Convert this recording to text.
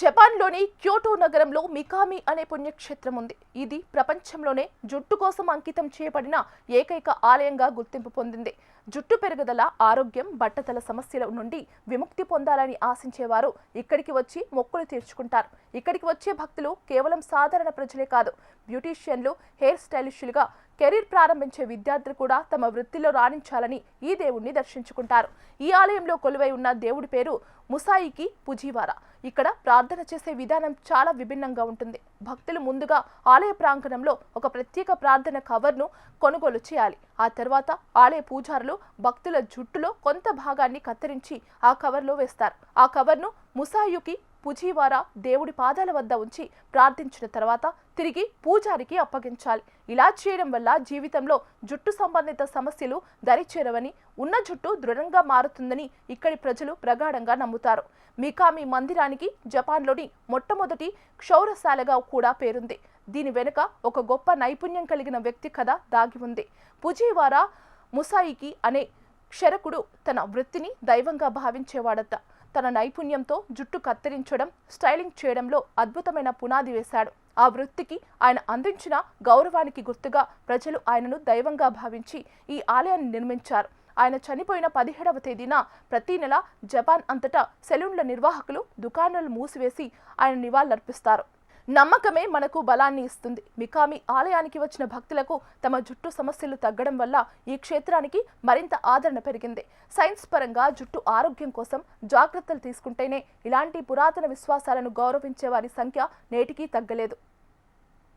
జపాన్లోని క్యోటో నగరంలో మికామి అనే పుణ్యక్షేత్రం ఉంది. ఇది ప్రపంచంలోనే జుట్టు కోసం అంకితం చేయబడిన ఏకైక ఆలయంగా గుర్తింపు పొందింది. జుట్టు పెరుగుదల, ఆరోగ్యం, బట్టతల సమస్యల నుండి విముక్తి పొందాలని ఆశించేవారు ఇక్కడికి వచ్చి మొక్కులు తీర్చుకుంటారు. ఇక్కడికి వచ్చే భక్తులు కేవలం సాధారణ ప్రజలే కాదు, బ్యూటీషియన్లు, హెయిర్ స్టైలిస్టులుగా కెరీర్ ప్రారంభించే విద్యార్థులు కూడా తమ వృత్తిలో రాణించాలని ఈ దేవుణ్ణి దర్శించుకుంటారు. ఈ ఆలయంలో కొలువై ఉన్న దేవుడి పేరు ముసాయికి పుజివారా. ఇక్కడ ప్రార్థన చేసే విధానం చాలా విభిన్నంగా ఉంటుంది. భక్తులు ముందుగా ఆలయ ప్రాంగణంలో ఒక ప్రత్యేక ప్రార్థన కవర్ను కొనుగోలు చేయాలి. ఆ తర్వాత ఆలయ పూజారులు భక్తుల జుట్టులో కొంత భాగాన్ని కత్తిరించి ఆ కవర్లో వేస్తారు. ఆ కవర్ను ముసాయికి పుజివారా దేవుడి పాదాల వద్ద ఉంచి ప్రార్థించిన తర్వాత తిరిగి పూజారికి అప్పగించాలి. ఇలా చేయడం వల్ల జీవితంలో జుట్టు సంబంధిత సమస్యలు దరిచేరవని, ఉన్న జుట్టు దృఢంగా మారుతుందని ఇక్కడి ప్రజలు ప్రగాఢంగా నమ్ముతారు. మికామి మందిరానికి జపాన్లోని మొట్టమొదటి క్షౌరశాలగా కూడా పేరుంది. దీని వెనుక ఒక గొప్ప నైపుణ్యం కలిగిన వ్యక్తి కథ దాగి ఉంది. పుజివారా ముసాయికి అనే క్షరకుడు తన వృత్తిని దైవంగా భావించేవాడట. తన నైపుణ్యంతో జుట్టు కత్తిరించడం, స్టైలింగ్ చేయడంలో అద్భుతమైన పునాది వేశాడు. ఆ వృత్తికి ఆయన అందించిన గౌరవానికి గుర్తుగా ప్రజలు ఆయనను దైవంగా భావించి ఈ ఆలయాన్ని నిర్మించారు. ఆయన చనిపోయిన 17వ తేదీన ప్రతి నెల జపాన్ అంతటా సెలూన్ల నిర్వాహకులు దుకాణాలు మూసివేసి ఆయన నివాళులర్పిస్తారు. నమ్మకమే మనకు బలాన్ని ఇస్తుంది. మికామి ఆలయానికి వచ్చిన భక్తులకు తమ జుట్టు సమస్యలు తగ్గడం వల్ల ఈ క్షేత్రానికి మరింత ఆదరణ పెరిగింది. సైన్స్ పరంగా జుట్టు ఆరోగ్యం కోసం జాగ్రత్తలు తీసుకుంటేనే ఇలాంటి పురాతన విశ్వాసాలను గౌరవించే వారి సంఖ్య నేటికీ తగ్గలేదు.